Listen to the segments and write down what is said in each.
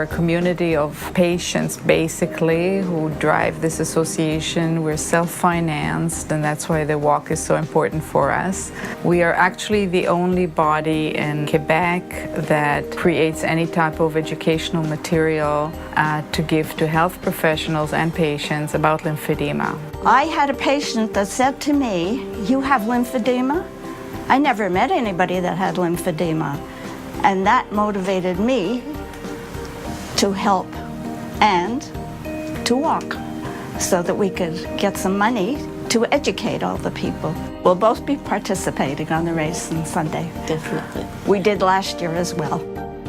We're a community of patients, basically, who drive this association. We're self-financed, and that's why the walk is so important for us. We are actually the only body in Quebec that creates any type of educational material to give to health professionals and patients about lymphedema. I had a patient that said to me, "You have lymphedema?" I never met anybody that had lymphedema. And that motivated me to help and to walk so that we could get some money to educate all the people. We'll both be participating on the race on Sunday. Definitely. We did last year as well.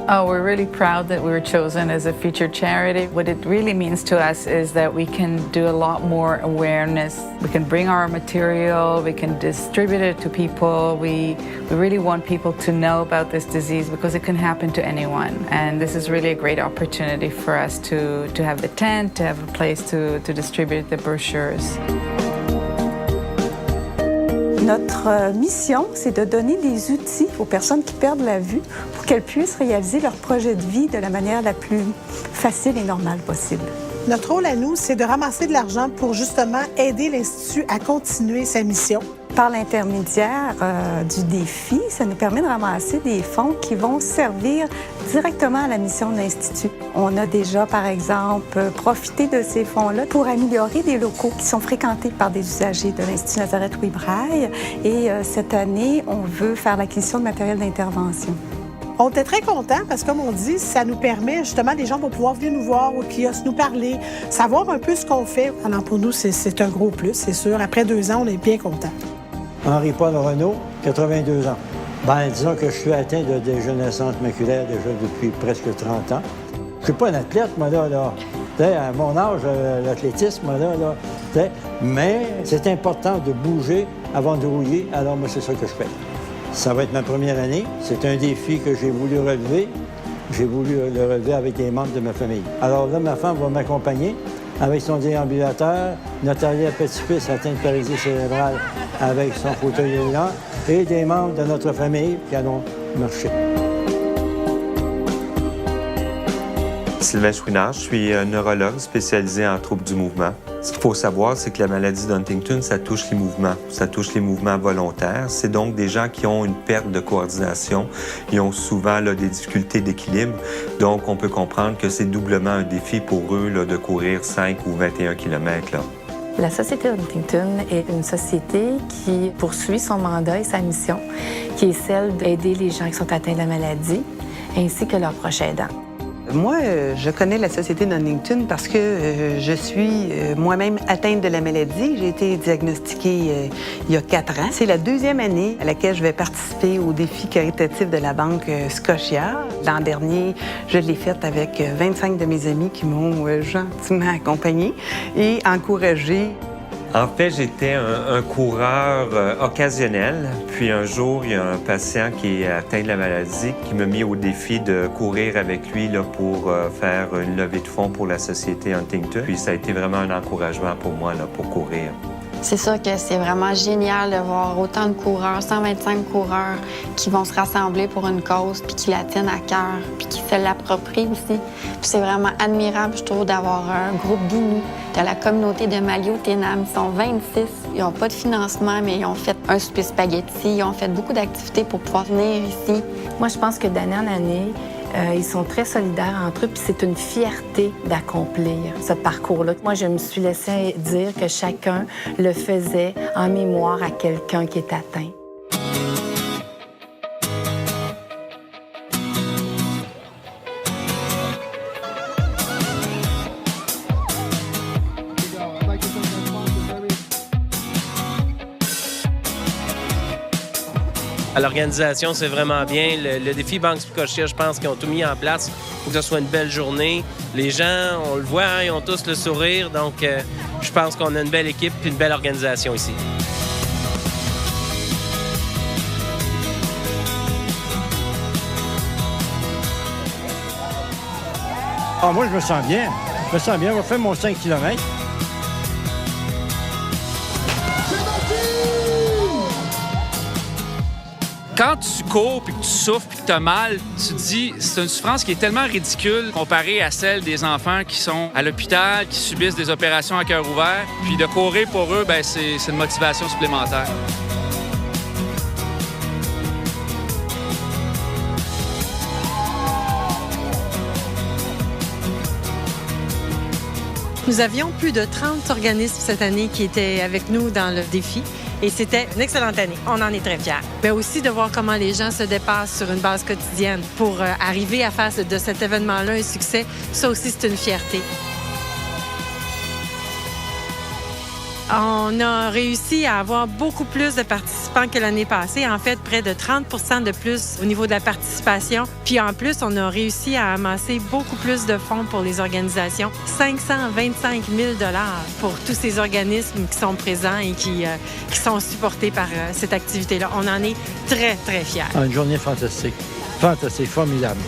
Oh, we're really proud that we were chosen as a featured charity. What it really means to us is that we can do a lot more awareness. We can bring our material, we can distribute it to people. We really want people to know about this disease because it can happen to anyone. And this is really a great opportunity for us to have the tent, to have a place to distribute the brochures. Notre mission, c'est de donner des outils aux personnes qui perdent la vue pour qu'elles puissent réaliser leur projet de vie de la manière la plus facile et normale possible. Notre rôle à nous, c'est de ramasser de l'argent pour justement aider l'Institut à continuer sa mission. Par l'intermédiaire du défi, ça nous permet de ramasser des fonds qui vont servir directement à la mission de l'Institut. On a déjà, par exemple, profité de ces fonds-là pour améliorer des locaux qui sont fréquentés par des usagers de l'Institut Nazareth-Louis Braille. Et cette année, on veut faire l'acquisition de matériel d'intervention. On était très contents parce que, comme on dit, ça nous permet justement, des gens vont pouvoir venir nous voir au kiosque, nous parler, savoir un peu ce qu'on fait. Alors pour nous, c'est un gros plus, c'est sûr. Après 2 ans, on est bien contents. Henri-Paul Renaud, 82 ans. Ben, disons que je suis atteint de dégénérescence maculaire déjà depuis presque 30 ans. Je suis pas un athlète, moi, là. À mon âge, l'athlétisme, moi, là. Mais c'est important de bouger avant de rouiller, alors moi, c'est ça que je fais. Ça va être ma première année. C'est un défi que j'ai voulu relever. J'ai voulu le relever avec des membres de ma famille. Alors là, ma femme va m'accompagner avec son déambulateur, Nathalie, petit-fils atteint de paralysie cérébrale avec son fauteuil roulant et des membres de notre famille qui allons marcher. Sylvain Chouinard, je suis un neurologue spécialisé en troubles du mouvement. Ce qu'il faut savoir, c'est que la maladie d'Huntington, ça touche les mouvements. Ça touche les mouvements volontaires. C'est donc des gens qui ont une perte de coordination. Ils ont souvent là, des difficultés d'équilibre. Donc, on peut comprendre que c'est doublement un défi pour eux là, de courir 5 ou 21 km. Là. La Société Huntington est une société qui poursuit son mandat et sa mission, qui est celle d'aider les gens qui sont atteints de la maladie, ainsi que leurs proches aidants. Moi, je connais la Société d'Huntington parce que je suis moi-même atteinte de la maladie. J'ai été diagnostiquée il y a 4 ans. C'est la 2e année à laquelle je vais participer au défi caritatif de la Banque Scotia. L'an dernier, je l'ai faite avec 25 de mes amis qui m'ont gentiment accompagnée et encouragée. En fait, j'étais un coureur occasionnel. Puis un jour, il y a un patient qui est atteint de la maladie qui m'a mis au défi de courir avec lui là, pour faire une levée de fonds pour la Société Huntington. Puis ça a été vraiment un encouragement pour moi là, pour courir. C'est sûr que c'est vraiment génial de voir autant de coureurs, 125 coureurs qui vont se rassembler pour une cause, puis qui la tiennent à cœur, puis qui se l'approprient aussi. Puis c'est vraiment admirable, je trouve, d'avoir un groupe d'Inuits de la communauté de Malio-Ténam. Ils sont 26, ils n'ont pas de financement, mais ils ont fait un souper spaghetti, ils ont fait beaucoup d'activités pour pouvoir venir ici. Moi, je pense que d'année en année, ils sont très solidaires entre eux, puis c'est une fierté d'accomplir ce parcours-là. Moi, je me suis laissé dire que chacun le faisait en mémoire à quelqu'un qui est atteint. L'organisation, c'est vraiment bien. Le défi Banque Scotia, je pense qu'ils ont tout mis en place pour que ce soit une belle journée. Les gens, on le voit, hein, ils ont tous le sourire. Donc, je pense qu'on a une belle équipe et une belle organisation ici. Ah, moi, je me sens bien. Je me sens bien. On va faire mon 5 km. Quand tu cours, puis que tu souffres, puis que tu as mal, tu te dis, c'est une souffrance qui est tellement ridicule comparée à celle des enfants qui sont à l'hôpital, qui subissent des opérations à cœur ouvert. Puis de courir pour eux, ben c'est une motivation supplémentaire. Nous avions plus de 30 organismes cette année qui étaient avec nous dans le défi. Et c'était une excellente année. On en est très fiers. Mais aussi de voir comment les gens se dépassent sur une base quotidienne pour arriver à faire de cet événement-là un succès. Ça aussi, c'est une fierté. On a réussi à avoir beaucoup plus de participants que l'année passée. En fait, près de 30 % de plus au niveau de la participation. Puis en plus, on a réussi à amasser beaucoup plus de fonds pour les organisations. 525 000 $ pour tous ces organismes qui sont présents et qui sont supportés par cette activité-là. On en est très, très fiers. Une journée fantastique. Fantastique, formidable.